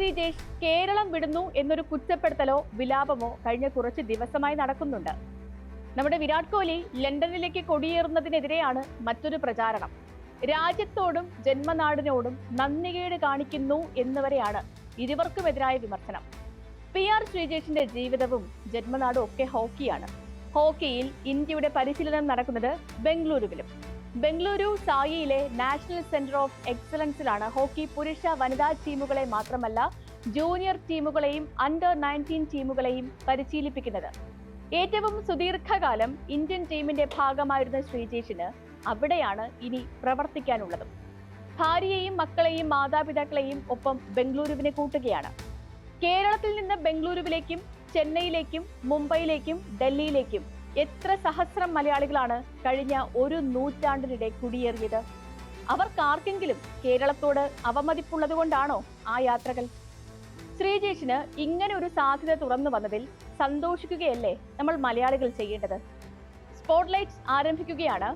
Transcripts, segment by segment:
ശ്രീജേഷ് കേരളം വിടുന്നു എന്നൊരു കുറ്റപ്പെടുത്തലോ വിലാപമോ കഴിഞ്ഞ കുറച്ച് ദിവസമായി നടക്കുന്നുണ്ട്. നമ്മുടെ വിരാട് കോഹ്ലി ലണ്ടനിലേക്ക് കൊടിയേറുന്നതിനെതിരെയാണ് മറ്റൊരു പ്രചാരണം. രാജ്യത്തോടും ജന്മനാടിനോടും നന്ദികേട് കാണിക്കുന്നു എന്നിവരെയാണ് ഇരുവർക്കുമെതിരായ വിമർശനം. PR ശ്രീജേഷിന്റെ ജീവിതവും ജന്മനാടും ഒക്കെ ഹോക്കിയാണ്. ഹോക്കിയിൽ ഇന്ത്യയുടെ പരിശീലനം നടക്കുന്നത് ബംഗളൂരുവിലും. ബംഗളൂരു സായിയിലെ നാഷണൽ സെന്റർ ഓഫ് എക്സലൻസിലാണ് ഹോക്കി പുരുഷ വനിതാ ടീമുകളെ മാത്രമല്ല ജൂനിയർ ടീമുകളെയും അണ്ടർ 19 ടീമുകളെയും പരിശീലിപ്പിക്കുന്നത്. ഏറ്റവും സുദീർഘകാലം ഇന്ത്യൻ ടീമിന്റെ ഭാഗമായിരുന്ന ശ്രീജേഷിന് അവിടെയാണ് ഇനി പ്രവർത്തിക്കാനുള്ളതും. ഭാര്യയെയും മക്കളെയും മാതാപിതാക്കളെയും ഒപ്പം ബംഗളൂരുവിനെ കൂട്ടുകയാണ്. കേരളത്തിൽ നിന്ന് ബംഗളൂരുവിലേക്കും ചെന്നൈയിലേക്കും മുംബൈയിലേക്കും ഡൽഹിയിലേക്കും എത്ര സഹസ്രം മലയാളികളാണ് കഴിഞ്ഞ ഒരു നൂറ്റാണ്ടിനിടെ കുടിയേറിയത്. അവർക്കാർക്കെങ്കിലും കേരളത്തോട് അവമതിപ്പുള്ളതുകൊണ്ടാണോ ആ യാത്രകൾ? ശ്രീജേഷിന് ഇങ്ങനെ ഒരു സാധ്യത തുറന്നു വന്നതിൽ സന്തോഷിക്കുകയല്ലേ നമ്മൾ മലയാളികൾ ചെയ്യേണ്ടത്? സ്പോട്ട്ലൈറ്റ്സ് ആരംഭിക്കുകയാണ്.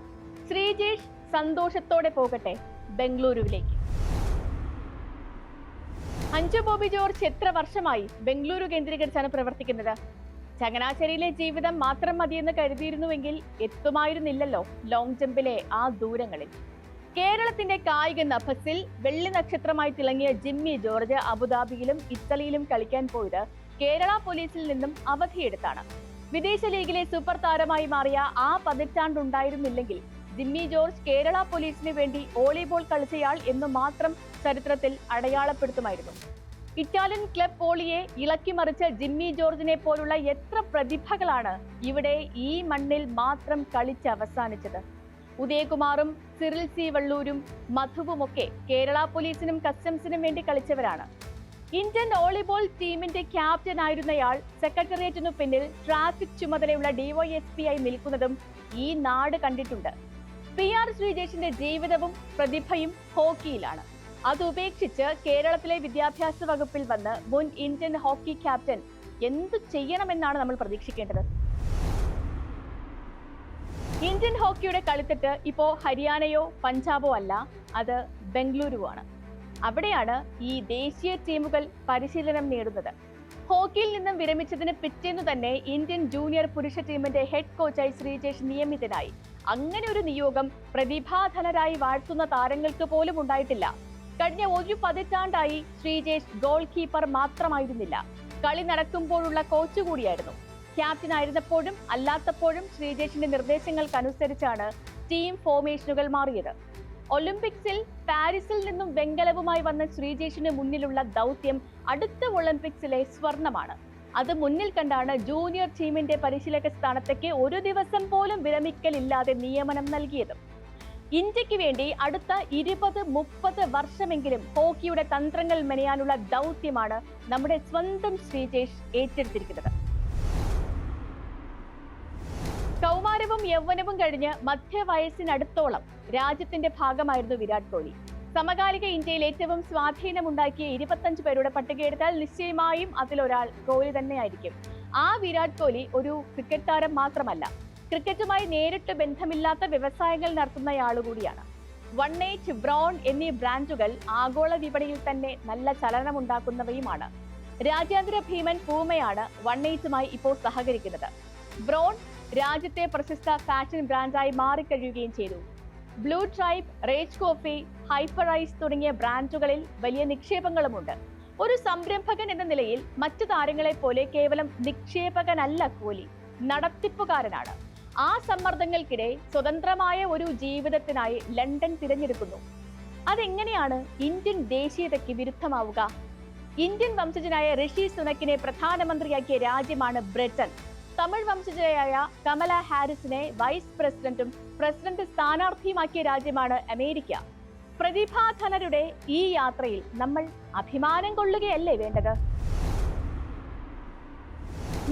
ശ്രീജേഷ് സന്തോഷത്തോടെ പോകട്ടെ ബംഗളൂരുവിലേക്ക്. അഞ്ജു ബോബി ജോർജ് എത്ര വർഷമായി ബംഗളൂരു കേന്ദ്രീകരിച്ചാണ് പ്രവർത്തിക്കുന്നത്? ചങ്ങനാശ്ശേരിയിലെ ജീവിതം മാത്രം മതിയെന്ന് കരുതിയിരുന്നുവെങ്കിൽ എത്തുമായിരുന്നില്ലല്ലോ ലോങ് ജമ്പിലെ ആ ദൂരങ്ങളിൽ. കേരളത്തിന്റെ കായിക നഭസിൽ വെള്ളി നക്ഷത്രമായി തിളങ്ങിയ ജിമ്മി ജോർജ് അബുദാബിയിലും ഇറ്റലിയിലും കളിക്കാൻ പോയത് കേരള പോലീസിൽ നിന്നും അവധിയെടുത്താണ്. വിദേശ ലീഗിലെ സൂപ്പർ താരമായി മാറിയ ആ പതിറ്റാണ്ടുണ്ടായിരുന്നില്ലെങ്കിൽ ജിമ്മി ജോർജ് കേരള പോലീസിന് വേണ്ടി വോളിബോൾ കളിച്ചയാൾ എന്ന് മാത്രം ചരിത്രത്തിൽ അടയാളപ്പെടുത്തുമായിരുന്നു. ഇറ്റാലിയൻ ക്ലബ് വോളിയെ ഇളക്കിമറിച്ച ജിമ്മി ജോർജിനെ പോലുള്ള എത്ര പ്രതിഭകളാണ് ഇവിടെ ഈ മണ്ണിൽ മാത്രം കളിച്ച് അവസാനിച്ചത്. ഉദയകുമാറും സിറിൽ സി വള്ളൂരും മധുവുമൊക്കെ കേരള പോലീസിനും കസ്റ്റംസിനും വേണ്ടി കളിച്ചവരാണ്. ഇന്ത്യൻ വോളിബോൾ ടീമിന്റെ ക്യാപ്റ്റൻ ആയിരുന്നയാൾ സെക്രട്ടേറിയറ്റിനു പിന്നിൽ ട്രാഫിക് ചുമതലയുള്ള DYSP ആയി നിൽക്കുന്നതും ഈ നാട് കണ്ടിട്ടുണ്ട്. PR ശ്രീജേഷിന്റെ ജീവിതവും പ്രതിഭയും ഹോക്കിയിലാണ്. അതുപേക്ഷിച്ച് കേരളത്തിലെ വിദ്യാഭ്യാസ വകുപ്പിൽ വന്ന് മുൻ ഇന്ത്യൻ ഹോക്കി ക്യാപ്റ്റൻ എന്തു ചെയ്യണമെന്നാണ് നമ്മൾ പ്രതീക്ഷിക്കേണ്ടത്? ഇന്ത്യൻ ഹോക്കിയുടെ കളിത്തട്ട് ഇപ്പോ ഹരിയാനയോ പഞ്ചാബോ അല്ല, അത് ബംഗളൂരുവാണ്. അവിടെയാണ് ഈ ദേശീയ ടീമുകൾ പരിശീലനം നേടുന്നത്. ഹോക്കിയിൽ നിന്നും വിരമിച്ചതിന് പിറ്റേന്നു തന്നെ ഇന്ത്യൻ ജൂനിയർ പുരുഷ ടീമിന്റെ ഹെഡ് കോച്ചായി ശ്രീജേഷ് നിയമിതനായി. അങ്ങനെ ഒരു നിയോഗം പ്രതിഭാധനരായി വാഴ്ത്തുന്ന താരങ്ങൾക്ക് പോലും ഉണ്ടായിട്ടില്ല. കഴിഞ്ഞ ഒരു പതിറ്റാണ്ടായി ശ്രീജേഷ് ഗോൾ കീപ്പർ മാത്രമായിരുന്നില്ല, കളി നടക്കുമ്പോഴുള്ള കോച്ച് കൂടിയായിരുന്നു. ക്യാപ്റ്റൻ ആയിരുന്നപ്പോഴും അല്ലാത്തപ്പോഴും ശ്രീജേഷിന്റെ നിർദ്ദേശങ്ങൾക്കനുസരിച്ചാണ് ടീം ഫോർമേഷനുകൾ മാറിയത്. ഒളിമ്പിക്സിൽ പാരീസിൽ നിന്നും വെങ്കലവുമായി വന്ന ശ്രീജേഷിന് മുന്നിലുള്ള ദൗത്യം അടുത്ത ഒളിമ്പിക്സിലെ സ്വർണമാണ്. അത് മുന്നിൽ കണ്ടാണ് ജൂനിയർ ടീമിന്റെ പരിശീലക സ്ഥാനത്തേക്ക് ഒരു ദിവസം പോലും വിരമിക്കലില്ലാതെ നിയമനം നൽകിയത്. ഇന്ത്യക്ക് വേണ്ടി അടുത്ത 20-30 വർഷമെങ്കിലും ഹോക്കിയുടെ തന്ത്രങ്ങൾ മെനയാനുള്ള ദൗത്യമാണ് നമ്മുടെ സ്വന്തം ശ്രീജേഷ് ഏറ്റെടുത്തിരിക്കുന്നത്. കൗമാരവും യൗവനവും കഴിഞ്ഞ് മധ്യവയസ്സിനടുത്തോളം രാജ്യത്തിന്റെ ഭാഗമായിരുന്നു വിരാട് കോഹ്ലി. സമകാലിക ഇന്ത്യയിൽ ഏറ്റവും സ്വാധീനമുണ്ടാക്കിയ 25 പേരുടെ പട്ടികയെടുത്താൽ നിശ്ചയമായും അതിലൊരാൾ കോഹ്ലി തന്നെയായിരിക്കും. ആ വിരാട് കോഹ്ലി ഒരു ക്രിക്കറ്റ് താരം മാത്രമല്ല, ക്രിക്കറ്റുമായി നേരിട്ട് ബന്ധമില്ലാത്ത വ്യവസായങ്ങൾ നടത്തുന്നയാളുകൂടിയാണ്. 1-8 ബ്രോൺ എന്നീ ബ്രാൻഡുകൾ ആഗോള വിപണിയിൽ തന്നെ നല്ല ചലനമുണ്ടാക്കുന്നവയുമാണ്. രാജ്യാന്തര ഭീമൻ പൂമയാണ് 1-8മായി ഇപ്പോൾ സഹകരിക്കുന്നത്. ബ്രോൺ രാജ്യത്തെ പ്രശസ്ത ഫാഷൻ ബ്രാൻഡായി മാറിക്കഴിയുകയും ചെയ്തു. Blue Tribe, Rage Coffee, Hyperice തുടങ്ങിയ ബ്രാൻഡുകളിൽ വലിയ നിക്ഷേപങ്ങളുമുണ്ട്. ഒരു സംരംഭകൻ എന്ന നിലയിൽ മറ്റു താരങ്ങളെ പോലെ കേവലം നിക്ഷേപകനല്ല കോഹ്ലി, നടത്തിപ്പുകാരനാണ്. ആ സമ്മർദ്ദങ്ങൾക്കിടെ സ്വതന്ത്രമായ ഒരു ജീവിതത്തിനായി ലണ്ടൻ തിരഞ്ഞെടുക്കുന്നു. അതെങ്ങനെയാണ് ഇന്ത്യൻ ദേശീയതയ്ക്ക് വിരുദ്ധമാവുക? ഇന്ത്യൻ വംശജനായ ഋഷി സുനക്കിനെ പ്രധാനമന്ത്രിയാക്കിയ രാജ്യമാണ് ബ്രിട്ടൻ. തമിഴ് വംശജയായ കമല ഹാരിസിനെ വൈസ് പ്രസിഡന്റും പ്രസിഡന്റ് സ്ഥാനാർത്ഥിയുമാക്കിയ രാജ്യമാണ് അമേരിക്ക. പ്രതിഭാധനരുടെ ഈ യാത്രയിൽ നമ്മൾ അഭിമാനം കൊള്ളുകയല്ലേ വേണ്ടത്?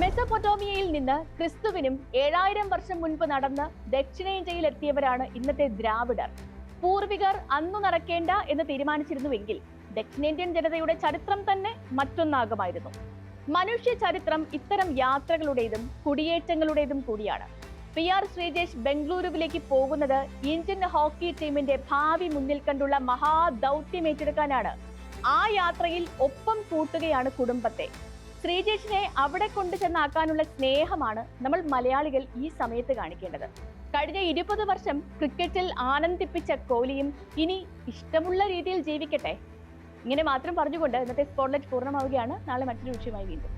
മെസൊപ്പൊട്ടോമിയയിൽ നിന്ന് ക്രിസ്തുവിനും 7000 വർഷം മുൻപ് നടന്ന് ദക്ഷിണേന്ത്യയിൽ എത്തിയവരാണ് ഇന്നത്തെ ദ്രാവിഡർ. പൂർവികർ അന്നു നടക്കേണ്ട എന്ന് തീരുമാനിച്ചിരുന്നുവെങ്കിൽ ദക്ഷിണേന്ത്യൻ ജനതയുടെ ചരിത്രം തന്നെ മറ്റൊന്നാകുമായിരുന്നു. മനുഷ്യ ചരിത്രം ഇത്തരം യാത്രകളുടേതും കുടിയേറ്റങ്ങളുടേതും കൂടിയാണ്. PR ശ്രീജേഷ് ബംഗളൂരുവിലേക്ക് പോകുന്നത് ഇന്ത്യൻ ഹോക്കി ടീമിന്റെ ഭാവി മുന്നിൽ കണ്ടുള്ള മഹാദൗത്യം ഏറ്റെടുക്കാനാണ്. ആ യാത്രയിൽ ഒപ്പം കൂട്ടുകയാണ് കുടുംബത്തെ. ശ്രീജേഷിനെ അവിടെ കൊണ്ടു ചെന്നാക്കാനുള്ള സ്നേഹമാണ് നമ്മൾ മലയാളികൾ ഈ സമയത്ത് കാണിക്കേണ്ടത്. കഴിഞ്ഞ 20 വർഷം ക്രിക്കറ്റിൽ ആനന്ദിപ്പിച്ച കോഹ്ലിയും ഇനി ഇഷ്ടമുള്ള രീതിയിൽ ജീവിക്കട്ടെ. ഇങ്ങനെ മാത്രം പറഞ്ഞുകൊണ്ട് ഇന്നത്തെ സ്പോട്ട്ലൈറ്റ് പൂർണ്ണമാവുകയാണ്. നാളെ മറ്റൊരു വിഷയമായി വീണ്ടും.